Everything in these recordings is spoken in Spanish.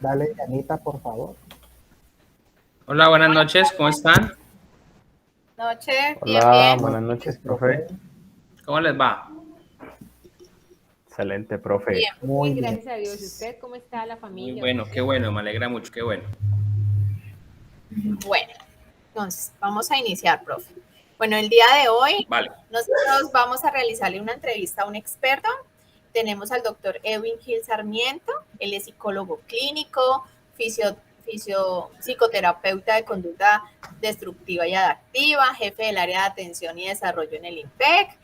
Dale, Anita, por favor. Hola, buenas noches, ¿cómo están? Noche, bien, Hola, bien. buenas noches, profe. ¿Cómo les va? Excelente, profe. Bien. Muy bien. Gracias a Dios. ¿Y usted cómo está? La Muy familia, bueno, qué bueno, me alegra mucho, qué bueno. Bueno, entonces vamos a iniciar, profe. Bueno, el día de hoy Vale, nosotros vamos a realizarle una entrevista a un experto. Tenemos al doctor Edwin Gil Sarmiento. Él es psicólogo clínico, psicoterapeuta de conducta destructiva y adaptiva, jefe del área de atención y desarrollo en el IMPEC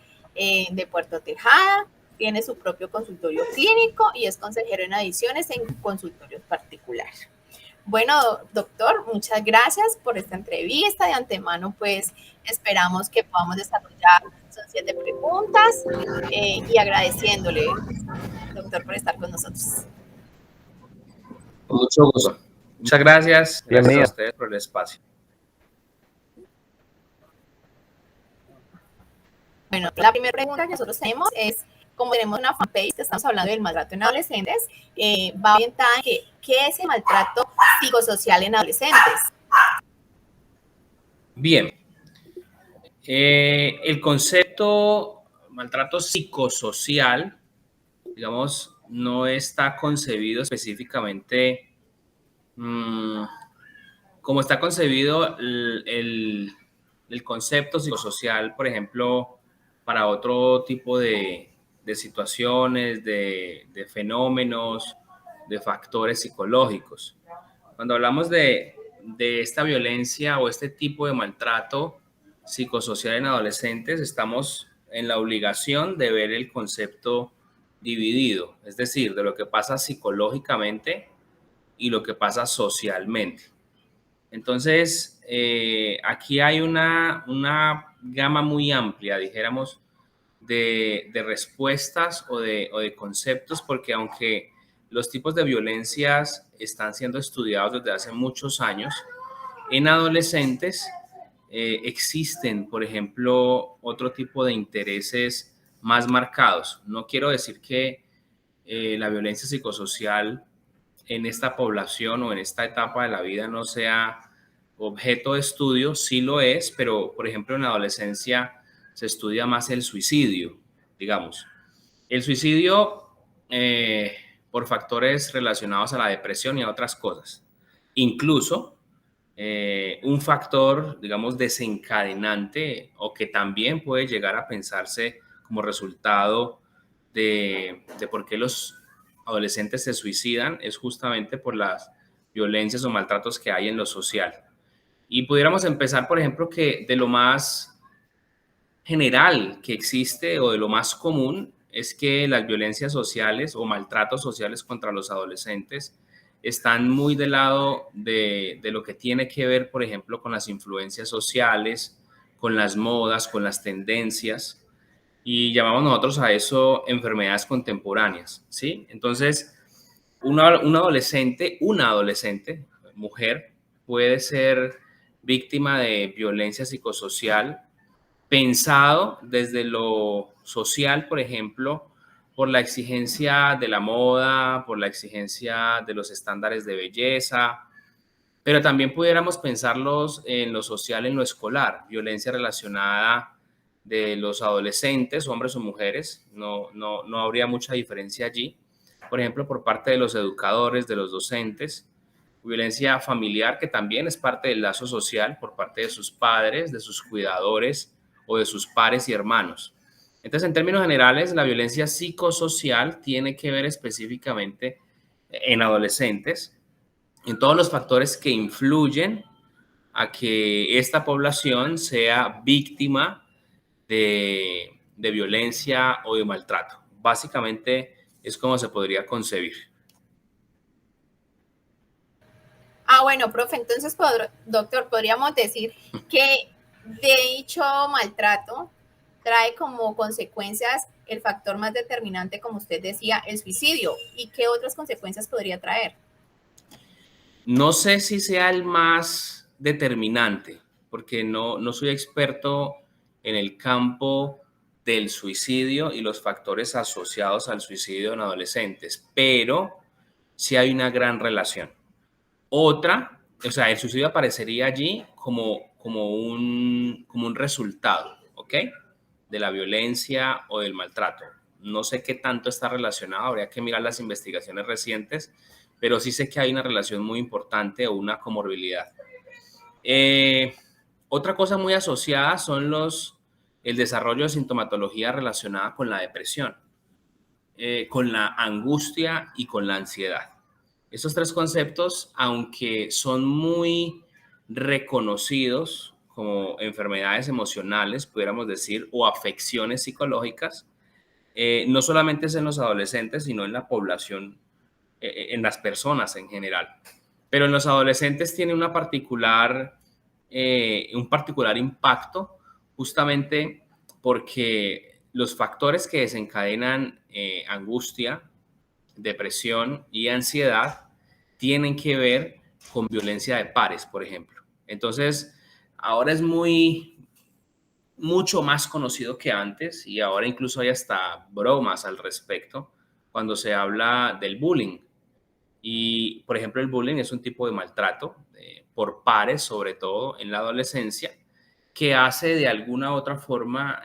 de Puerto Tejada. Tiene su propio consultorio clínico y es consejero en adiciones en consultorios particulares. Bueno, doctor, muchas gracias por esta entrevista. De antemano, pues esperamos que podamos desarrollar, son 7 preguntas, y agradeciéndole, doctor, por estar con nosotros. con mucho gusto. Muchas gracias, gracias a Bienvenido. ustedes por el espacio. Bueno, la primera pregunta que nosotros tenemos es, como tenemos una fanpage, estamos hablando del maltrato en adolescentes, va orientada en qué es el maltrato psicosocial en adolescentes. Bien, el concepto maltrato psicosocial, digamos, no está concebido específicamente como está concebido el concepto psicosocial, por ejemplo, para otro tipo de situaciones, de fenómenos, de factores psicológicos. Cuando hablamos de esta violencia o este tipo de maltrato psicosocial en adolescentes, estamos en la obligación de ver el concepto dividido, es decir, de lo que pasa psicológicamente y lo que pasa socialmente. Entonces, aquí hay una gama muy amplia, dijéramos, de respuestas o de conceptos, porque aunque los tipos de violencias están siendo estudiados desde hace muchos años, en adolescentes existen, por ejemplo, otro tipo de intereses más marcados. No quiero decir que la violencia psicosocial en esta población o en esta etapa de la vida no sea objeto de estudio, sí lo es, pero por ejemplo en la adolescencia se estudia más el suicidio, digamos. El suicidio por factores relacionados a la depresión y a otras cosas. Incluso un factor, digamos, desencadenante o que también puede llegar a pensarse como resultado de por qué los adolescentes se suicidan es justamente por las violencias o maltratos que hay en lo social. Y pudiéramos empezar, por ejemplo, que de lo más general que existe o de lo más común es que las violencias sociales o maltratos sociales contra los adolescentes están muy del lado de lo que tiene que ver, por ejemplo, con las influencias sociales, con las modas, con las tendencias, y llamamos nosotros a eso enfermedades contemporáneas, ¿sí? Entonces, una adolescente, mujer, puede ser víctima de violencia psicosocial pensado desde lo social, por ejemplo, por la exigencia de la moda, por la exigencia de los estándares de belleza, pero también pudiéramos pensarlos en lo social, en lo escolar, violencia relacionada de los adolescentes, hombres o mujeres, no habría mucha diferencia allí. Por ejemplo, por parte de los educadores, de los docentes, violencia familiar que también es parte del lazo social por parte de sus padres, de sus cuidadores o de sus pares y hermanos. Entonces, en términos generales, la violencia psicosocial tiene que ver específicamente en adolescentes, en todos los factores que influyen a que esta población sea víctima de violencia o de maltrato. Básicamente es como se podría concebir. Bueno, profe, entonces, doctor, podríamos decir que de dicho maltrato trae como consecuencias el factor más determinante, como usted decía, el suicidio. ¿Y qué otras consecuencias podría traer? No sé si sea el más determinante, porque no soy experto en el campo del suicidio y los factores asociados al suicidio en adolescentes, pero sí hay una gran relación. Otra, o sea, el suicidio aparecería allí como un resultado, ¿ok? De la violencia o del maltrato. No sé qué tanto está relacionado, habría que mirar las investigaciones recientes, pero sí sé que hay una relación muy importante o una comorbilidad. Otra cosa muy asociada son el desarrollo de sintomatología relacionada con la depresión, con la angustia y con la ansiedad. Estos tres conceptos, aunque son muy reconocidos como enfermedades emocionales, pudiéramos decir, o afecciones psicológicas, no solamente es en los adolescentes, sino en la población, en las personas en general. Pero en los adolescentes tiene un particular impacto, justamente porque los factores que desencadenan angustia, depresión y ansiedad tienen que ver con violencia de pares, por ejemplo. Entonces, ahora es mucho más conocido que antes y ahora incluso hay hasta bromas al respecto cuando se habla del bullying. Y, por ejemplo, el bullying es un tipo de maltrato por pares, sobre todo en la adolescencia, que hace de alguna otra forma,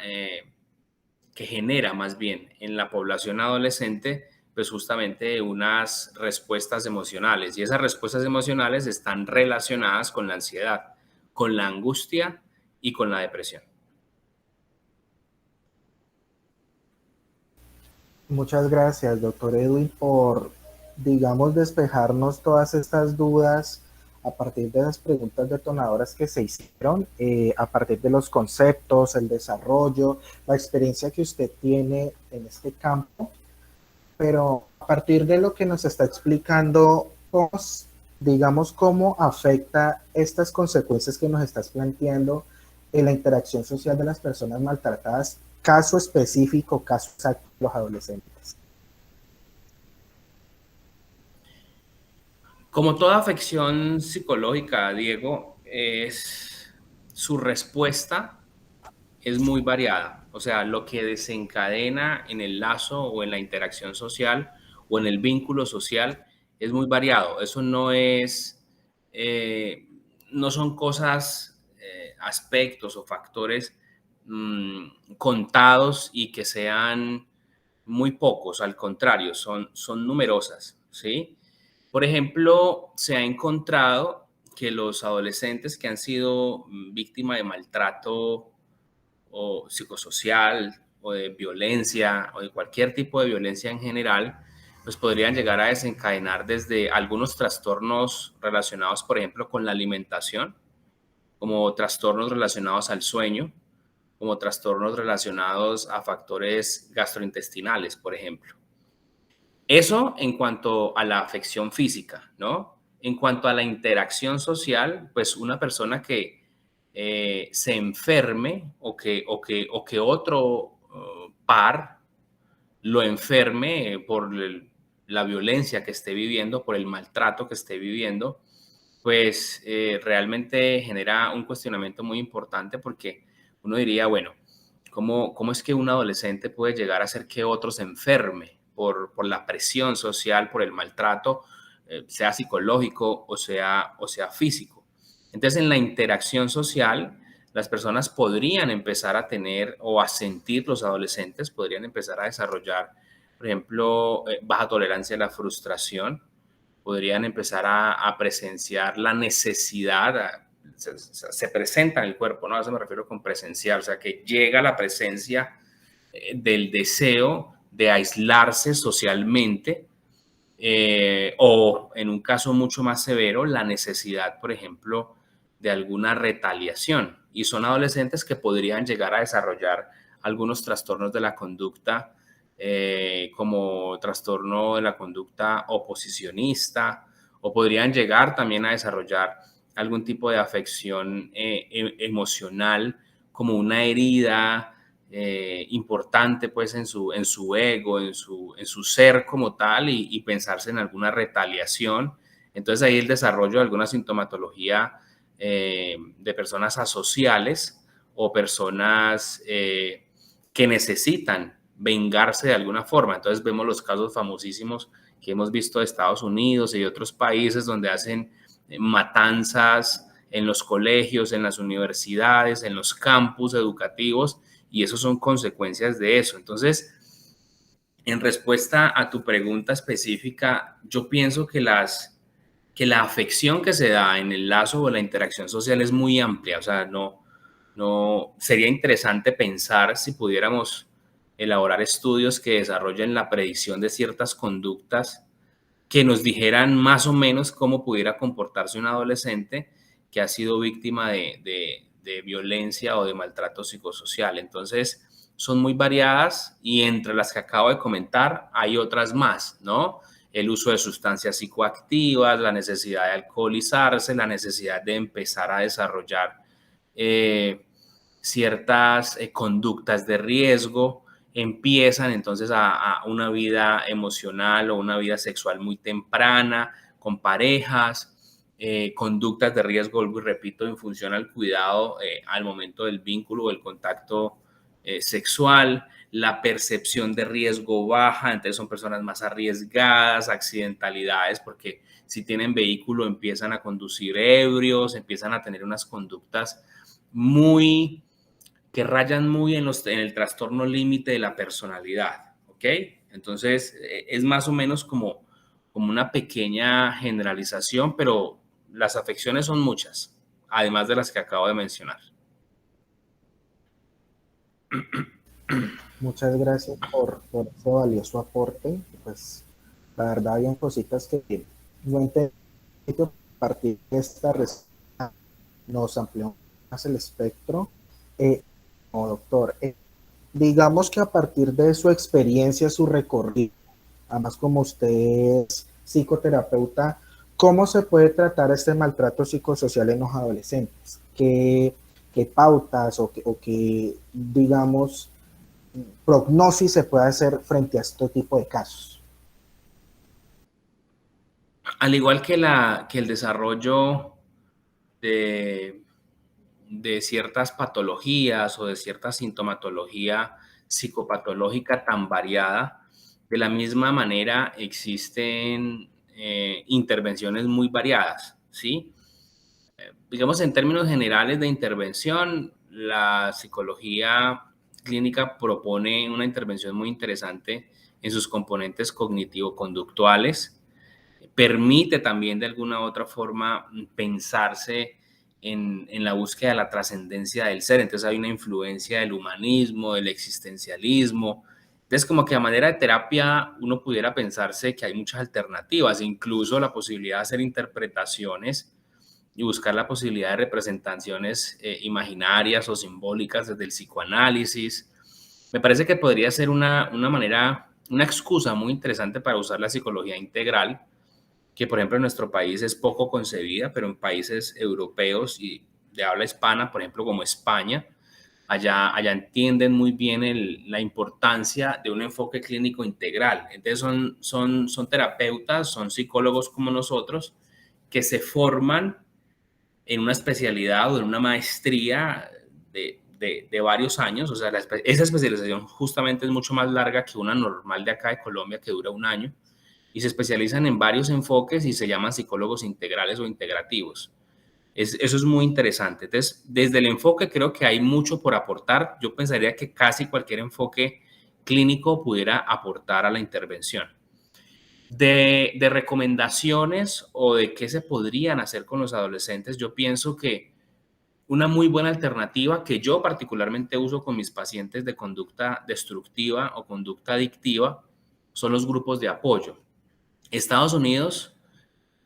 que genera más bien en la población adolescente, pues justamente unas respuestas emocionales. Y esas respuestas emocionales están relacionadas con la ansiedad, con la angustia y con la depresión. Muchas gracias, doctor Edwin, por, digamos, despejarnos todas estas dudas a partir de las preguntas detonadoras que se hicieron, a partir de los conceptos, el desarrollo, la experiencia que usted tiene en este campo. Pero a partir de lo que nos está explicando, digamos, cómo afecta estas consecuencias que nos estás planteando en la interacción social de las personas maltratadas, caso específico, caso exacto de los adolescentes. Como toda afección psicológica, Diego, su respuesta es muy variada. O sea, lo que desencadena en el lazo o en la interacción social o en el vínculo social es muy variado. Eso no son cosas, aspectos o factores contados y que sean muy pocos. Al contrario, son numerosas, ¿sí? Por ejemplo, se ha encontrado que los adolescentes que han sido víctimas de maltrato o psicosocial o de violencia o de cualquier tipo de violencia en general, pues podrían llegar a desencadenar desde algunos trastornos relacionados, por ejemplo, con la alimentación, como trastornos relacionados al sueño, como trastornos relacionados a factores gastrointestinales, por ejemplo. Eso en cuanto a la afección física, ¿no? En cuanto a la interacción social, pues una persona que se enferme o que otro par lo enferme por la violencia que esté viviendo, por el maltrato que esté viviendo, pues realmente genera un cuestionamiento muy importante porque uno diría, bueno, ¿cómo es que un adolescente puede llegar a hacer que otro se enferme por la presión social, por el maltrato, sea psicológico o sea físico? Entonces, en la interacción social, las personas podrían empezar a tener o a sentir, los adolescentes podrían empezar a desarrollar, por ejemplo, baja tolerancia a la frustración, podrían empezar a presenciar la necesidad, se presenta en el cuerpo, ¿no? A eso me refiero con presenciar, o sea, que llega la presencia del deseo de aislarse socialmente, o en un caso mucho más severo, la necesidad, por ejemplo, de alguna retaliación. Y son adolescentes que podrían llegar a desarrollar algunos trastornos de la conducta, como trastorno de la conducta oposicionista, o podrían llegar también a desarrollar algún tipo de afección emocional, como una herida importante pues en su ego, en su ser como tal, y pensarse en alguna retaliación. Entonces ahí el desarrollo de alguna sintomatología de personas asociales o personas que necesitan vengarse de alguna forma. Entonces vemos los casos famosísimos que hemos visto de Estados Unidos y de otros países donde hacen matanzas en los colegios, en las universidades, en los campus educativos, y eso son consecuencias de eso. Entonces, en respuesta a tu pregunta específica, yo pienso que la afección que se da en el lazo o la interacción social es muy amplia. O sea, no sería interesante pensar si pudiéramos elaborar estudios que desarrollen la predicción de ciertas conductas que nos dijeran más o menos cómo pudiera comportarse un adolescente que ha sido víctima de violencia o de maltrato psicosocial. Entonces, son muy variadas, y entre las que acabo de comentar hay otras más, ¿no? El uso de sustancias psicoactivas, la necesidad de alcoholizarse, la necesidad de empezar a desarrollar ciertas conductas de riesgo, empiezan entonces a una vida emocional o una vida sexual muy temprana, con parejas, conductas de riesgo, vuelvo y repito, en función al cuidado al momento del vínculo o el contacto sexual. La percepción de riesgo baja, entonces son personas más arriesgadas, accidentalidades, porque si tienen vehículo empiezan a conducir ebrios, empiezan a tener unas conductas que rayan muy en el trastorno límite de la personalidad, ¿ok? Entonces, es más o menos como una pequeña generalización, pero las afecciones son muchas, además de las que acabo de mencionar. Muchas gracias por ese valioso aporte. Pues la verdad habían cositas que no entendí, a partir de esta respuesta nos amplió más el espectro. No, doctor, digamos que a partir de su experiencia, su recorrido, además como usted es psicoterapeuta, ¿cómo se puede tratar este maltrato psicosocial en los adolescentes? ¿Qué pautas o qué, digamos, prognosis se puede hacer frente a este tipo de casos? Al igual que el desarrollo de ciertas patologías o de cierta sintomatología psicopatológica tan variada, de la misma manera existen intervenciones muy variadas, ¿sí? Digamos, en términos generales de intervención, la psicología clínica propone una intervención muy interesante en sus componentes cognitivo-conductuales. Permite también de alguna u otra forma pensarse en la búsqueda de la trascendencia del ser. Entonces hay una influencia del humanismo, del existencialismo. Entonces, como que a manera de terapia uno pudiera pensarse que hay muchas alternativas, incluso la posibilidad de hacer interpretaciones y buscar la posibilidad de representaciones imaginarias o simbólicas desde el psicoanálisis. Me parece que podría ser una manera, una excusa muy interesante para usar la psicología integral, que por ejemplo en nuestro país es poco concebida, pero en países europeos y de habla hispana, por ejemplo como España, allá entienden muy bien la importancia de un enfoque clínico integral. Entonces son terapeutas, son psicólogos como nosotros, que se forman en una especialidad o en una maestría de varios años. O sea, esa especialización justamente es mucho más larga que una normal de acá de Colombia, que dura un año, y se especializan en varios enfoques y se llaman psicólogos integrales o integrativos. Eso es muy interesante. Entonces, desde el enfoque creo que hay mucho por aportar. Yo pensaría que casi cualquier enfoque clínico pudiera aportar a la intervención. De recomendaciones o de qué se podrían hacer con los adolescentes, yo pienso que una muy buena alternativa que yo particularmente uso con mis pacientes de conducta destructiva o conducta adictiva son los grupos de apoyo. Estados Unidos,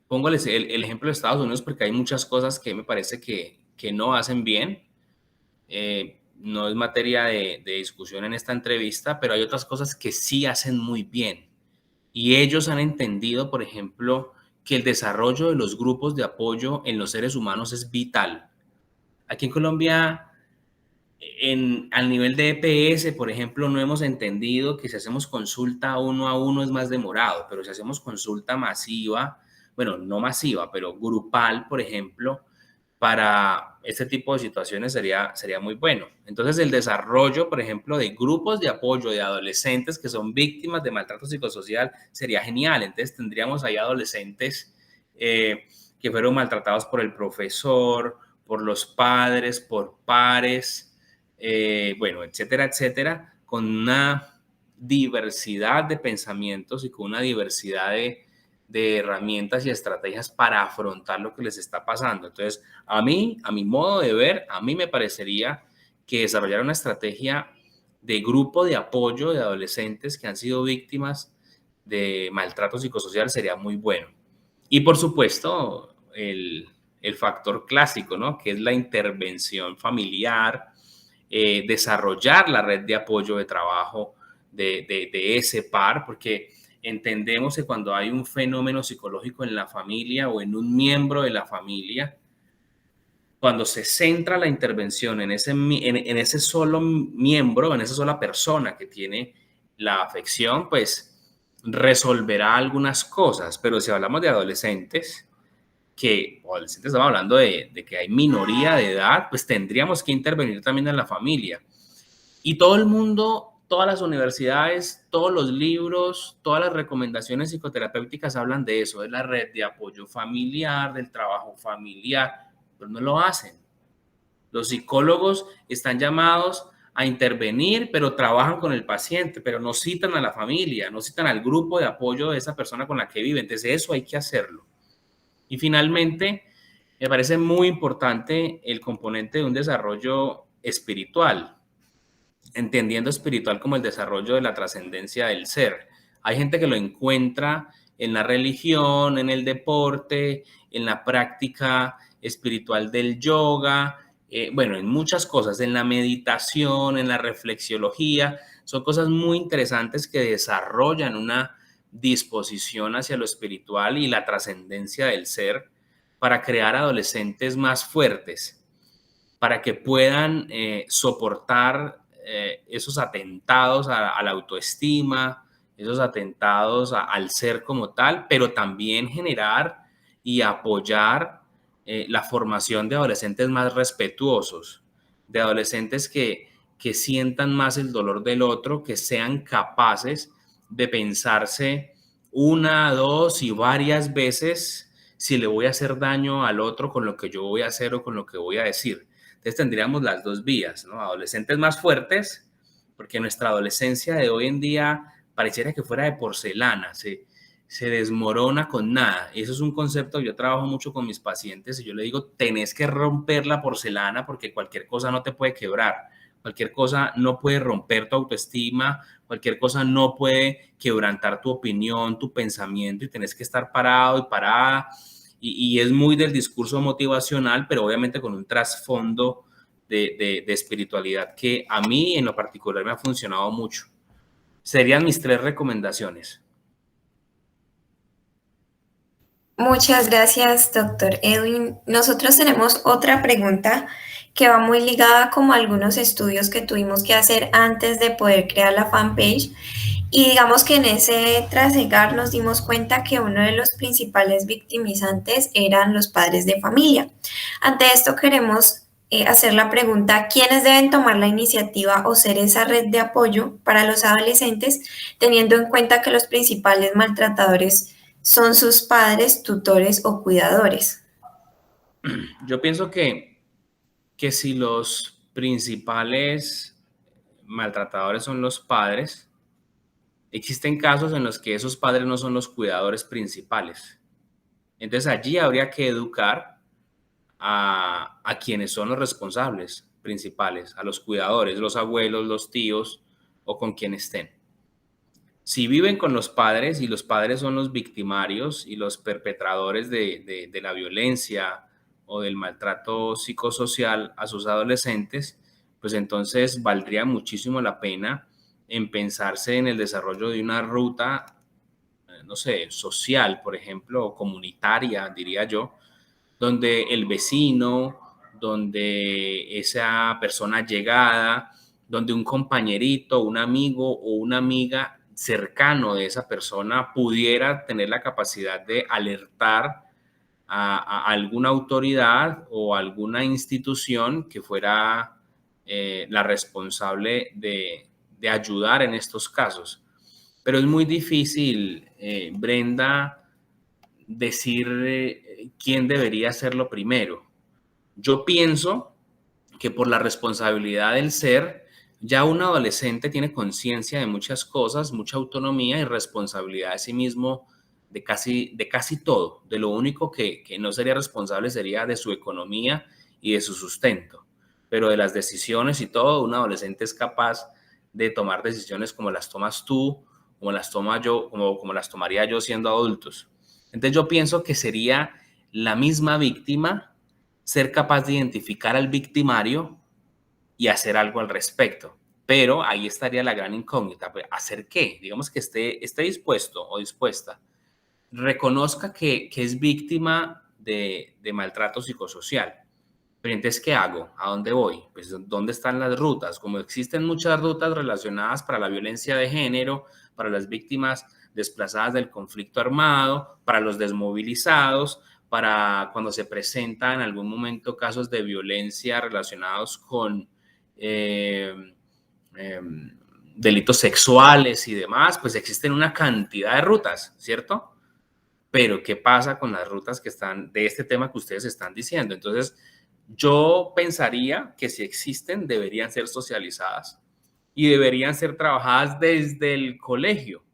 póngales el ejemplo de Estados Unidos porque hay muchas cosas que me parece que no hacen bien. No es materia de discusión en esta entrevista, pero hay otras cosas que sí hacen muy bien. Y ellos han entendido, por ejemplo, que el desarrollo de los grupos de apoyo en los seres humanos es vital. Aquí en Colombia, al nivel de EPS, por ejemplo, no hemos entendido que si hacemos consulta uno a uno es más demorado, pero si hacemos consulta masiva, bueno, no masiva, pero grupal, por ejemplo, para este tipo de situaciones sería muy bueno. Entonces, el desarrollo, por ejemplo, de grupos de apoyo de adolescentes que son víctimas de maltrato psicosocial sería genial. Entonces, tendríamos ahí adolescentes que fueron maltratados por el profesor, por los padres, por pares, bueno, etcétera, etcétera, con una diversidad de pensamientos y con una diversidad de herramientas y estrategias para afrontar lo que les está pasando. Entonces, a mi modo de ver, a mí me parecería que desarrollar una estrategia de grupo de apoyo de adolescentes que han sido víctimas de maltrato psicosocial sería muy bueno. Y por supuesto, el factor clásico, ¿no? Que es la intervención familiar, desarrollar la red de apoyo de trabajo de ese par, porque entendemos que cuando hay un fenómeno psicológico en la familia o en un miembro de la familia, cuando se centra la intervención en ese solo miembro, en esa sola persona que tiene la afección, pues resolverá algunas cosas. Pero si hablamos de adolescentes, estamos hablando de que hay minoría de edad, pues tendríamos que intervenir también en la familia. Y todo el mundo, todas las universidades, todos los libros, todas las recomendaciones psicoterapéuticas hablan de eso, de la red de apoyo familiar, del trabajo familiar, pero no lo hacen. Los psicólogos están llamados a intervenir, pero trabajan con el paciente, pero no citan a la familia, no citan al grupo de apoyo de esa persona con la que vive. Entonces eso hay que hacerlo. Y finalmente, me parece muy importante el componente de un desarrollo espiritual, entendiendo espiritual como el desarrollo de la trascendencia del ser. Hay gente que lo encuentra en la religión, en el deporte, en la práctica espiritual del yoga, bueno, en muchas cosas, en la meditación, en la reflexiología. Son cosas muy interesantes que desarrollan una disposición hacia lo espiritual y la trascendencia del ser para crear adolescentes más fuertes, para que puedan soportar esos atentados a la autoestima, esos atentados al ser como tal, pero también generar y apoyar la formación de adolescentes más respetuosos, de adolescentes que sientan más el dolor del otro, que sean capaces de pensarse una, dos y varias veces si le voy a hacer daño al otro con lo que yo voy a hacer o con lo que voy a decir. Entonces tendríamos las dos vías, ¿no? Adolescentes más fuertes, porque nuestra adolescencia de hoy en día pareciera que fuera de porcelana, se desmorona con nada. Y eso es un concepto, yo trabajo mucho con mis pacientes y yo le digo, tenés que romper la porcelana porque cualquier cosa no te puede quebrar, cualquier cosa no puede romper tu autoestima, cualquier cosa no puede quebrantar tu opinión, tu pensamiento y tenés que estar parado y parada. Y es muy del discurso motivacional, pero obviamente con un trasfondo de espiritualidad que a mí en lo particular me ha funcionado mucho. Serían mis 3 recomendaciones. Muchas gracias, doctor Edwin. Nosotros tenemos otra pregunta que va muy ligada como a algunos estudios que tuvimos que hacer antes de poder crear la fanpage. Y digamos que en ese trasegar nos dimos cuenta que uno de los principales victimizantes eran los padres de familia. Ante esto queremos hacer la pregunta, ¿quiénes deben tomar la iniciativa o ser esa red de apoyo para los adolescentes, teniendo en cuenta que los principales maltratadores son sus padres, tutores o cuidadores? Yo pienso que si los principales maltratadores son los padres, existen casos en los que esos padres no son los cuidadores principales. Entonces allí habría que educar a quienes son los responsables principales, a los cuidadores, los abuelos, los tíos o con quien estén. Si viven con los padres y los padres son los victimarios y los perpetradores de la violencia o del maltrato psicosocial a sus adolescentes, pues entonces valdría muchísimo la pena en pensarse en el desarrollo de una ruta, no sé, social, por ejemplo, o comunitaria, diría yo, donde el vecino, donde esa persona llegada, donde un compañerito, un amigo o una amiga cercano de esa persona pudiera tener la capacidad de alertar a alguna autoridad o alguna institución que fuera la responsable de ayudar en estos casos. Pero es muy difícil, Brenda, decir quién debería hacerlo primero. Yo pienso que por la responsabilidad del ser, ya un adolescente tiene conciencia de muchas cosas, mucha autonomía y responsabilidad de sí mismo de casi todo. De lo único que no sería responsable sería de su economía y de su sustento. Pero de las decisiones y todo, un adolescente es capaz de tomar decisiones como las tomas tú, como las toma yo, como las tomaría yo siendo adultos. Entonces yo pienso que sería la misma víctima ser capaz de identificar al victimario y hacer algo al respecto. Pero ahí estaría la gran incógnita. ¿Hacer qué? Digamos que esté dispuesto o dispuesta. Reconozca que es víctima de maltrato psicosocial. Pero entonces, ¿qué hago? ¿A dónde voy? Pues, ¿dónde están las rutas? Como existen muchas rutas relacionadas para la violencia de género, para las víctimas desplazadas del conflicto armado, para los desmovilizados, para cuando se presentan en algún momento casos de violencia relacionados con delitos sexuales y demás, pues existen una cantidad de rutas, ¿cierto? Pero ¿qué pasa con las rutas que están de este tema que ustedes están diciendo? Entonces, yo pensaría que si existen, deberían ser socializadas y deberían ser trabajadas desde el colegio.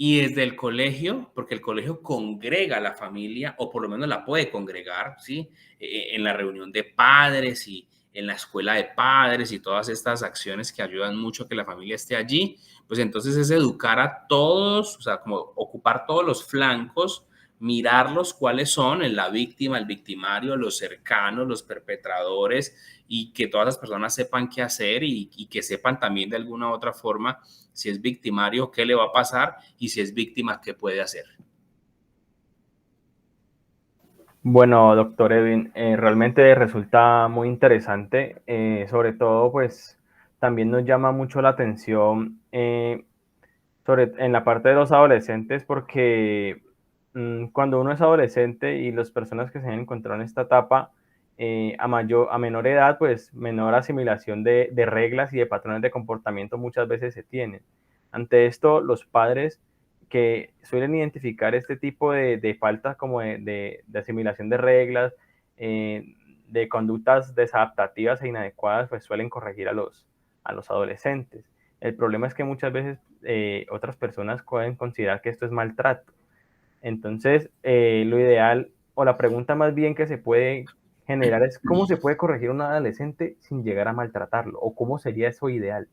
Y desde el colegio, porque el colegio congrega a la familia, o por lo menos la puede congregar, ¿sí? En la reunión de padres y en la escuela de padres y todas estas acciones que ayudan mucho a que la familia esté allí, pues entonces es educar a todos, o sea, como ocupar todos los flancos, mirarlos cuáles son, en la víctima, el victimario, los cercanos, los perpetradores, y que todas las personas sepan qué hacer y que sepan también de alguna u otra forma si es victimario, qué le va a pasar, y si es víctima, qué puede hacer. Bueno, doctor Edwin, realmente resulta muy interesante, sobre todo pues también nos llama mucho la atención en la parte de los adolescentes, porque cuando uno es adolescente y las personas que se han encontrado en esta etapa, a menor edad, pues menor asimilación de reglas y de patrones de comportamiento muchas veces se tienen. Ante esto, los padres que suelen identificar este tipo de faltas como de asimilación de reglas, de conductas desadaptativas e inadecuadas, pues suelen corregir a los adolescentes. El problema es que muchas veces otras personas pueden considerar que esto es maltrato. Entonces, lo ideal, o la pregunta más bien que se puede generar es ¿cómo se puede corregir a un adolescente sin llegar a maltratarlo? ¿O cómo sería eso ideal?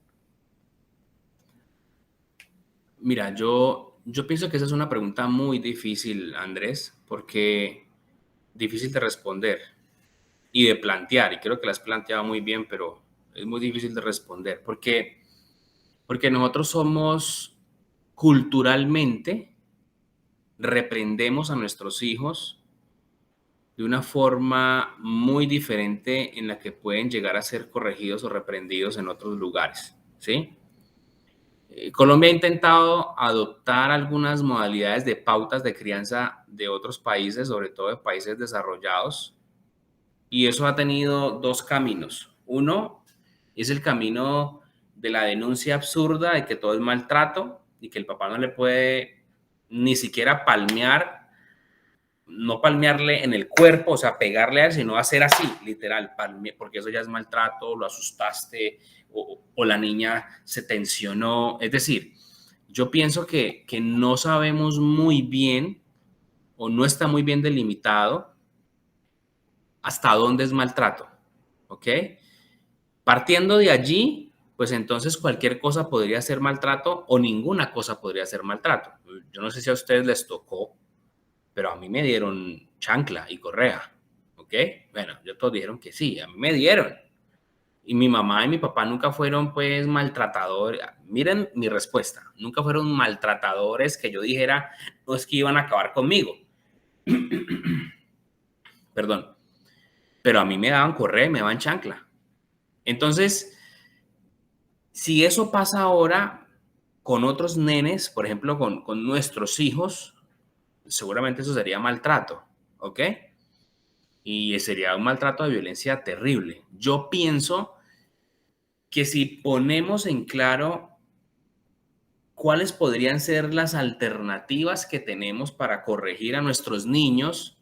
Mira, yo pienso que esa es una pregunta muy difícil, Andrés, porque difícil de responder y de plantear, y creo que la has planteado muy bien, pero es muy difícil de responder, porque nosotros somos culturalmente, reprendemos a nuestros hijos de una forma muy diferente en la que pueden llegar a ser corregidos o reprendidos en otros lugares, ¿sí? Colombia ha intentado adoptar algunas modalidades de pautas de crianza de otros países, sobre todo de países desarrollados, y eso ha tenido dos caminos. Uno es el camino de la denuncia absurda de que todo es maltrato y que el papá no le puede ni siquiera palmear, no palmearle en el cuerpo, o sea, pegarle a él, sino hacer así, literal, porque eso ya es maltrato, lo asustaste, o la niña se tensionó. Es decir, yo pienso que no sabemos muy bien o no está muy bien delimitado hasta dónde es maltrato, ¿ok? Partiendo de allí, pues entonces cualquier cosa podría ser maltrato o ninguna cosa podría ser maltrato. Yo no sé si a ustedes les tocó, pero a mí me dieron chancla y correa, ¿ok? Bueno, yo todos dijeron que sí, a mí me dieron. Y mi mamá y mi papá nunca fueron, pues, maltratadores. Miren mi respuesta. Nunca fueron maltratadores que yo dijera, no es que iban a acabar conmigo. Perdón. Pero a mí me daban correa y me daban chancla. Entonces, si eso pasa ahora con otros nenes, por ejemplo, con nuestros hijos, seguramente eso sería maltrato, ¿ok? Y sería un maltrato de violencia terrible. Yo pienso que si ponemos en claro cuáles podrían ser las alternativas que tenemos para corregir a nuestros niños,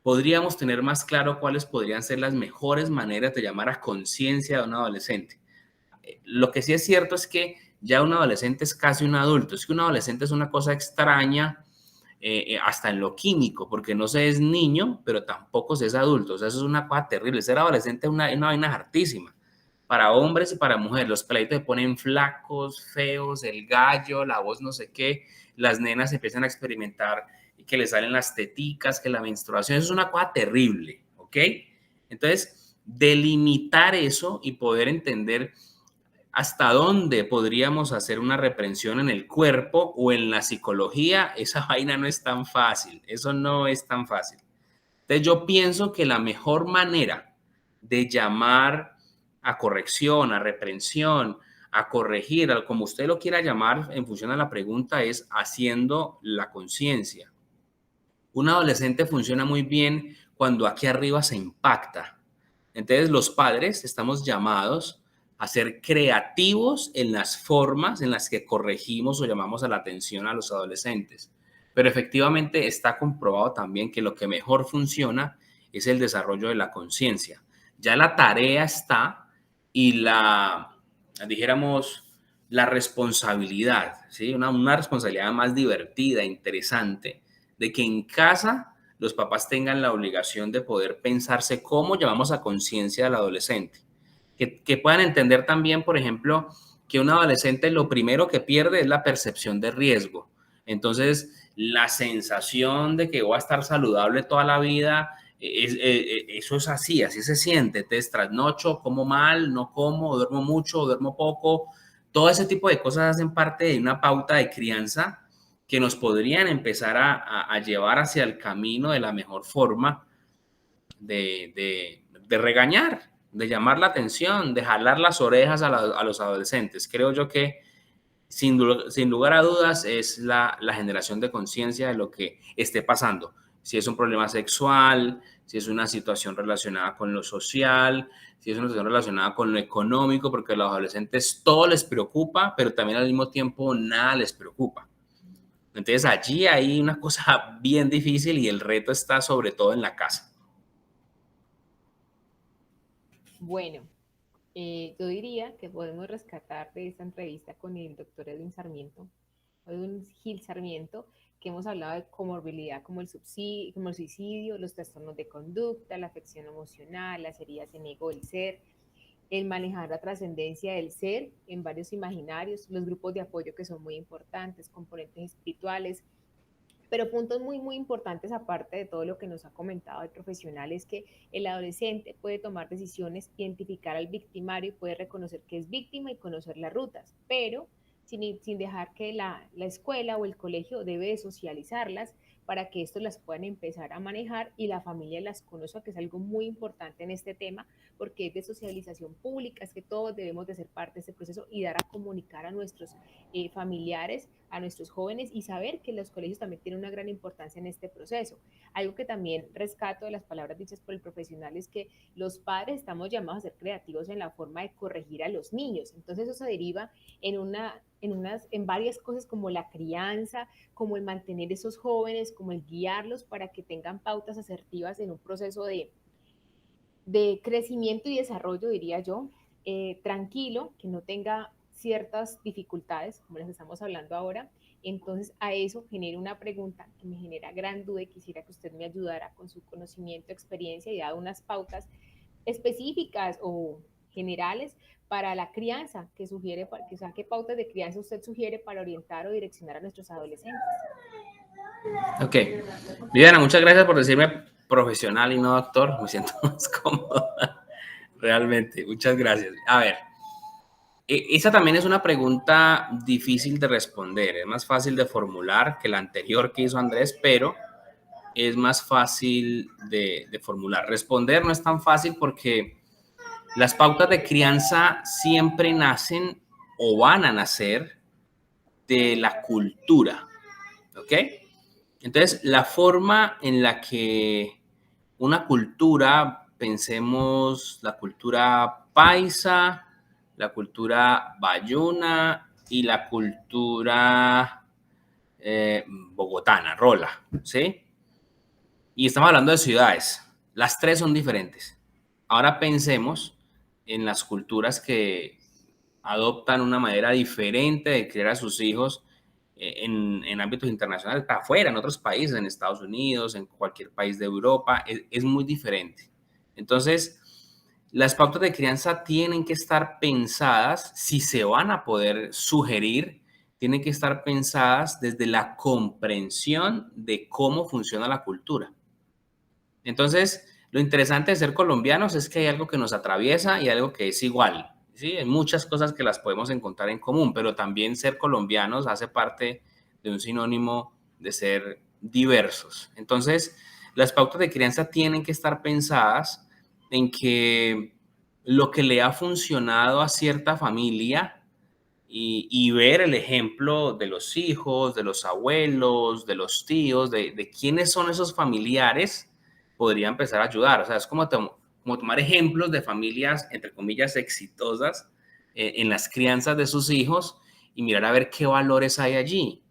podríamos tener más claro cuáles podrían ser las mejores maneras de llamar a conciencia de un adolescente. Lo que sí es cierto es que ya un adolescente es casi un adulto. Es que un adolescente es una cosa extraña, hasta en lo químico, porque no se es niño, pero tampoco se es adulto. O sea, eso es una cosa terrible. Ser adolescente es una vaina hartísima. Para hombres y para mujeres, los peladitos se ponen flacos, feos, el gallo, la voz no sé qué, las nenas empiezan a experimentar que les salen las teticas, que la menstruación, eso es una cosa terrible, ¿ok? Entonces, delimitar eso y poder entender hasta dónde podríamos hacer una reprensión en el cuerpo o en la psicología, esa vaina no es tan fácil, eso no es tan fácil. Entonces, yo pienso que la mejor manera de llamar a corrección, a reprensión, a corregir, como usted lo quiera llamar en función a la pregunta, es haciendo la conciencia. Un adolescente funciona muy bien cuando aquí arriba se impacta. Entonces, los padres estamos llamados a ser creativos en las formas en las que corregimos o llamamos a la atención a los adolescentes. Pero efectivamente está comprobado también que lo que mejor funciona es el desarrollo de la conciencia. Ya la tarea está y dijéramos, la responsabilidad, ¿sí? Una responsabilidad más divertida, interesante, de que en casa los papás tengan la obligación de poder pensarse cómo llevamos a conciencia al adolescente. Que puedan entender también, por ejemplo, que un adolescente lo primero que pierde es la percepción de riesgo. Entonces, la sensación de que voy a estar saludable toda la vida, eso es así se siente. Te trasnocho, como mal, no como, duermo mucho, duermo poco. Todo ese tipo de cosas hacen parte de una pauta de crianza que nos podrían empezar a llevar hacia el camino de la mejor forma de regañar, de llamar la atención, de jalar las orejas a los adolescentes. Creo yo que sin lugar a dudas es la generación de conciencia de lo que esté pasando. Si es un problema sexual, si es una situación relacionada con lo social, si es una situación relacionada con lo económico, porque a los adolescentes todo les preocupa, pero también al mismo tiempo nada les preocupa. Entonces allí hay una cosa bien difícil y el reto está sobre todo en la casa. Bueno, yo diría que podemos rescatar de esta entrevista con el doctor Edwin Gil Sarmiento, que hemos hablado de comorbilidad como el suicidio, los trastornos de conducta, la afección emocional, las heridas en ego del ser, el manejar la trascendencia del ser en varios imaginarios, los grupos de apoyo que son muy importantes, componentes espirituales, pero puntos muy, muy importantes aparte de todo lo que nos ha comentado el profesional es que el adolescente puede tomar decisiones, identificar al victimario y puede reconocer que es víctima y conocer las rutas, pero sin dejar que la escuela o el colegio debe de socializarlas para que estos las puedan empezar a manejar y la familia las conozca, que es algo muy importante en este tema, porque es de socialización pública, es que todos debemos de ser parte de este proceso y dar a comunicar a nuestros familiares, a nuestros jóvenes y saber que los colegios también tienen una gran importancia en este proceso. Algo que también rescato de las palabras dichas por el profesional es que los padres estamos llamados a ser creativos en la forma de corregir a los niños. Entonces eso se deriva en varias cosas como la crianza, como el mantener esos jóvenes, como el guiarlos para que tengan pautas asertivas en un proceso de crecimiento y desarrollo, diría yo, tranquilo, que no tenga ciertas dificultades, como las estamos hablando ahora. Entonces a eso genera una pregunta que me genera gran duda y quisiera que usted me ayudara con su conocimiento, experiencia y dado unas pautas específicas o generales para la crianza que sugiere, o sea, qué pautas de crianza usted sugiere para orientar o direccionar a nuestros adolescentes. Ok. Viviana, muchas gracias por decirme profesional y no doctor. Me siento más cómodo. Realmente, muchas gracias. A ver, esa también es una pregunta difícil de responder. Es más fácil de formular que la anterior que hizo Andrés, pero es más fácil de formular. Responder no es tan fácil porque las pautas de crianza siempre nacen o van a nacer de la cultura, ¿ok? Entonces, la forma en la que una cultura, pensemos la cultura paisa, la cultura bayuna y la cultura bogotana, rola, ¿sí? Y estamos hablando de ciudades. Las tres son diferentes. Ahora pensemos en las culturas que adoptan una manera diferente de criar a sus hijos en ámbitos internacionales, para afuera, en otros países, en Estados Unidos, en cualquier país de Europa, es muy diferente. Entonces, las pautas de crianza tienen que estar pensadas, si se van a poder sugerir, tienen que estar pensadas desde la comprensión de cómo funciona la cultura. Entonces, lo interesante de ser colombianos es que hay algo que nos atraviesa y algo que es igual, ¿sí? Hay muchas cosas que las podemos encontrar en común, pero también ser colombianos hace parte de un sinónimo de ser diversos. Entonces, las pautas de crianza tienen que estar pensadas en que lo que le ha funcionado a cierta familia y ver el ejemplo de los hijos, de los abuelos, de los tíos, de quiénes son esos familiares, podría empezar a ayudar. O sea, es como tomar ejemplos de familias, entre comillas, exitosas en las crianzas de sus hijos y mirar a ver qué valores hay allí,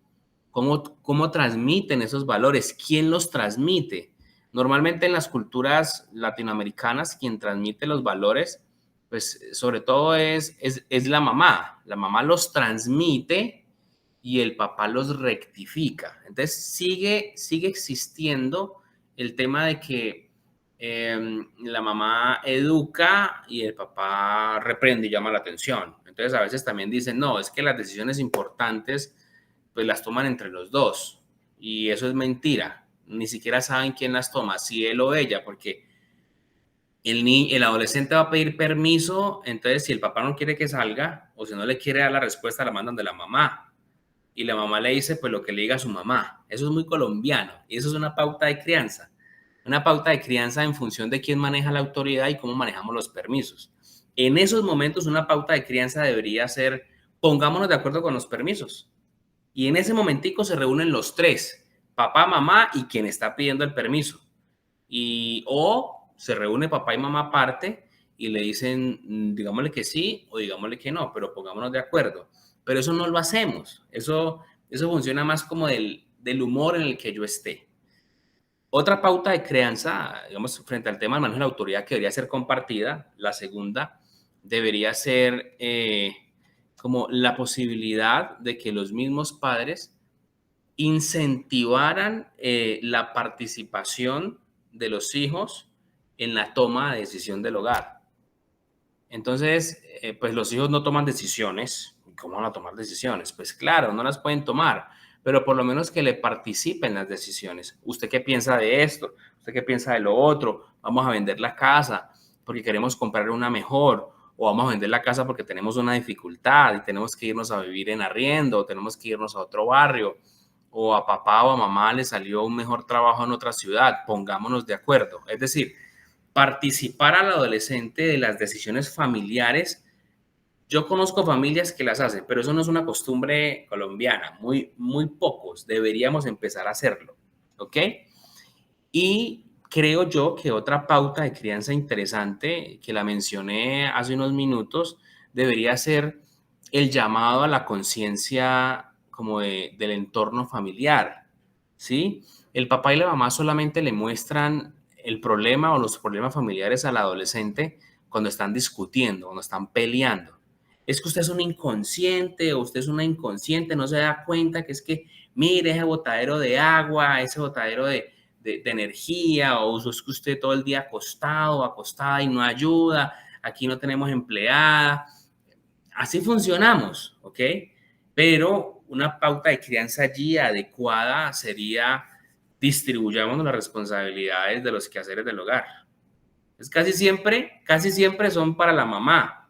cómo transmiten esos valores, quién los transmite. Normalmente en las culturas latinoamericanas, quien transmite los valores, pues sobre todo es la mamá. La mamá los transmite y el papá los rectifica. Entonces sigue existiendo el tema de que la mamá educa y el papá reprende y llama la atención. Entonces a veces también dicen, no, es que las decisiones importantes pues las toman entre los dos. Y eso es mentira. Ni siquiera saben quién las toma, si él o ella, porque el adolescente va a pedir permiso, entonces si el papá no quiere que salga o si no le quiere dar la respuesta, la mandan de la mamá. Y la mamá le dice pues lo que le diga a su mamá. Eso es muy colombiano y eso es una pauta de crianza. Una pauta de crianza en función de quién maneja la autoridad y cómo manejamos los permisos. En esos momentos una pauta de crianza debería ser, pongámonos de acuerdo con los permisos. Y en ese momentico se reúnen los tres, papá, mamá y quien está pidiendo el permiso. O se reúne papá y mamá aparte y le dicen, digámosle que sí o digámosle que no, pero pongámonos de acuerdo. Pero eso no lo hacemos. Eso funciona más como del humor en el que yo esté. Otra pauta de crianza, digamos, frente al tema del manejo de la autoridad que debería ser compartida, la segunda debería ser como la posibilidad de que los mismos padres incentivaran la participación de los hijos en la toma de decisión del hogar. Entonces, pues los hijos no toman decisiones. ¿Cómo van a tomar decisiones? Pues claro, no las pueden tomar, pero por lo menos que le participen las decisiones. ¿Usted qué piensa de esto? ¿Usted qué piensa de lo otro? Vamos a vender la casa porque queremos comprar una mejor, o vamos a vender la casa porque tenemos una dificultad y tenemos que irnos a vivir en arriendo, o tenemos que irnos a otro barrio, o a papá o a mamá le salió un mejor trabajo en otra ciudad. Pongámonos de acuerdo. Es decir, participar al adolescente de las decisiones familiares. Yo conozco familias que las hacen, pero eso no es una costumbre colombiana. Muy pocos. Deberíamos empezar a hacerlo. ¿Ok? Y creo yo que otra pauta de crianza interesante, que la mencioné hace unos minutos, debería ser el llamado a la conciencia como del entorno familiar, ¿sí? El papá y la mamá solamente le muestran el problema o los problemas familiares al adolescente cuando están discutiendo, cuando están peleando. Es que usted es un inconsciente o usted es una inconsciente, no se da cuenta que es que, mire, ese botadero de agua, ese botadero de energía, o es que usted todo el día acostado, acostada y no ayuda, aquí no tenemos empleada. Así funcionamos, ¿ok? Pero una pauta de crianza allí adecuada sería distribuyamos las responsabilidades de los quehaceres del hogar. Es casi siempre son para la mamá.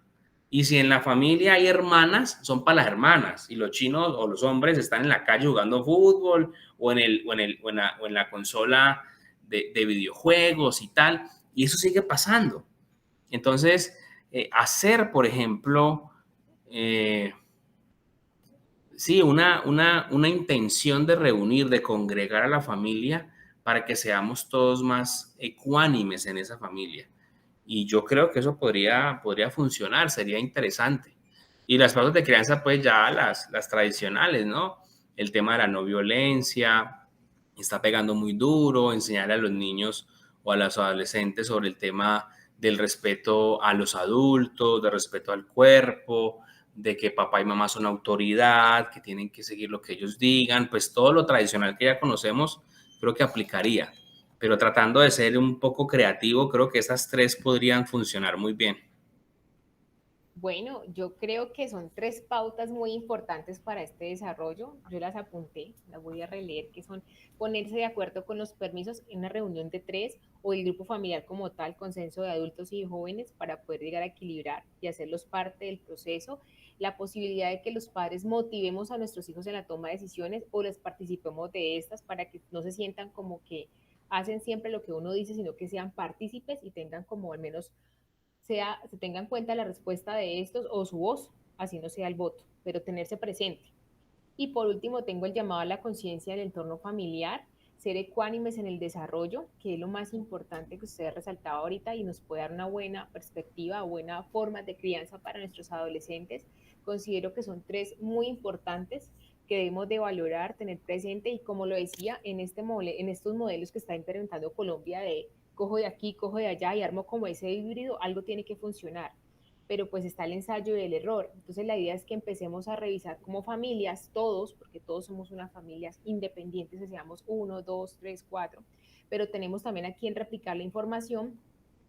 Y si en la familia hay hermanas, son para las hermanas. Y los chinos o los hombres están en la calle jugando fútbol o en la consola de videojuegos y tal. Y eso sigue pasando. Entonces, hacer, por ejemplo, sí, una intención de reunir, de congregar a la familia para que seamos todos más ecuánimes en esa familia. Y yo creo que eso podría funcionar, sería interesante. Y las pautas de crianza, pues ya las tradicionales, ¿no? El tema de la no violencia, está pegando muy duro, enseñar a los niños o a los adolescentes sobre el tema del respeto a los adultos, del respeto al cuerpo, de que papá y mamá son autoridad, que tienen que seguir lo que ellos digan, pues todo lo tradicional que ya conocemos, creo que aplicaría. Pero tratando de ser un poco creativo, creo que esas tres podrían funcionar muy bien. Bueno, yo creo que son tres pautas muy importantes para este desarrollo. Yo las apunté, las voy a releer, que son ponerse de acuerdo con los permisos en una reunión de tres o el grupo familiar como tal, consenso de adultos y jóvenes para poder llegar a equilibrar y hacerlos parte del proceso. La posibilidad de que los padres motivemos a nuestros hijos en la toma de decisiones o les participemos de estas para que no se sientan como que hacen siempre lo que uno dice, sino que sean partícipes y tengan como al menos se tenga en cuenta la respuesta de estos o su voz, así no sea el voto, pero tenerse presente. Y por último, tengo el llamado a la conciencia del entorno familiar, ser ecuánimes en el desarrollo, que es lo más importante que usted ha resaltado ahorita y nos puede dar una buena perspectiva, buena forma de crianza para nuestros adolescentes. Considero que son tres muy importantes que debemos de valorar, tener presente y como lo decía, en estos modelos que está implementando Colombia de cojo de aquí, cojo de allá y armo como ese híbrido, algo tiene que funcionar, pero pues está el ensayo y el error. Entonces la idea es que empecemos a revisar como familias, todos, porque todos somos unas familias independientes, que seamos 1, 2, 3, 4, pero tenemos también a quien replicar la información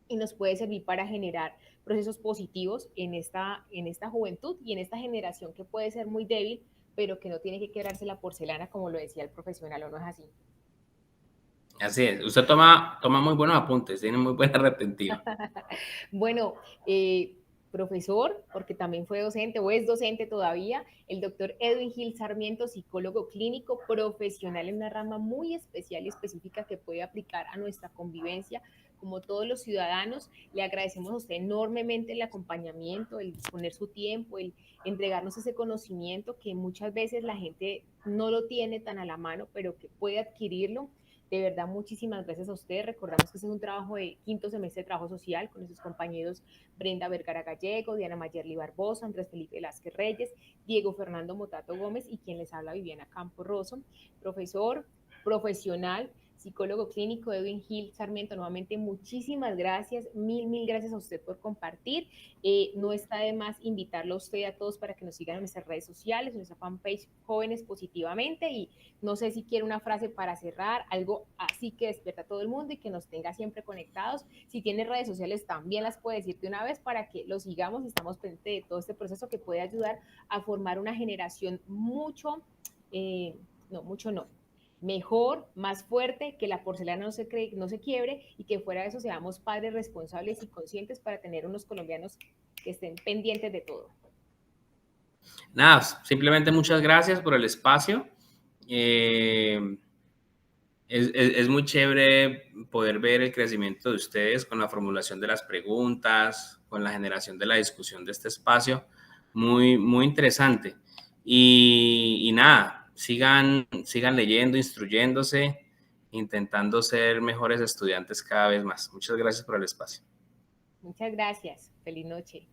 y nos puede servir para generar procesos positivos en esta juventud y en esta generación que puede ser muy débil, pero que no tiene que quebrarse la porcelana, como lo decía el profesional, ¿o no es así? Así es, usted toma muy buenos apuntes, tiene muy buena retentiva. Bueno, profesor, porque también fue docente o es docente todavía, el doctor Edwin Gil Sarmiento, psicólogo clínico profesional en una rama muy especial y específica que puede aplicar a nuestra convivencia. Como todos los ciudadanos, le agradecemos a usted enormemente el acompañamiento, el disponer su tiempo, el entregarnos ese conocimiento que muchas veces la gente no lo tiene tan a la mano, pero que puede adquirirlo. De verdad, muchísimas gracias a usted. Recordamos que este es un trabajo de quinto semestre de trabajo social con nuestros compañeros Brenda Vergara Gallego, Diana Mayerly Barbosa, Andrés Felipe Velázquez Reyes, Diego Fernando Motato Gómez y quien les habla, Viviana Campo Rosso. Profesor, profesional, psicólogo clínico Edwin Gil Sarmiento, nuevamente muchísimas gracias, mil gracias a usted por compartir. No está de más invitarlo a usted a todos para que nos sigan en nuestras redes sociales, en nuestra fanpage Jóvenes Positivamente, y no sé si quiere una frase para cerrar, algo así que despierta a todo el mundo y que nos tenga siempre conectados. Si tiene redes sociales también las puede decir de una vez para que lo sigamos y estamos pendientes de todo este proceso que puede ayudar a formar una generación mejor, más fuerte, que la porcelana no se quiebre y que fuera de eso seamos padres responsables y conscientes para tener unos colombianos que estén pendientes de todo. Nada, simplemente muchas gracias por el espacio. Es muy chévere poder ver el crecimiento de ustedes con la formulación de las preguntas, con la generación de la discusión de este espacio. Muy interesante. Y nada, sigan leyendo, instruyéndose, intentando ser mejores estudiantes cada vez más. Muchas gracias por el espacio. Muchas gracias. Feliz noche.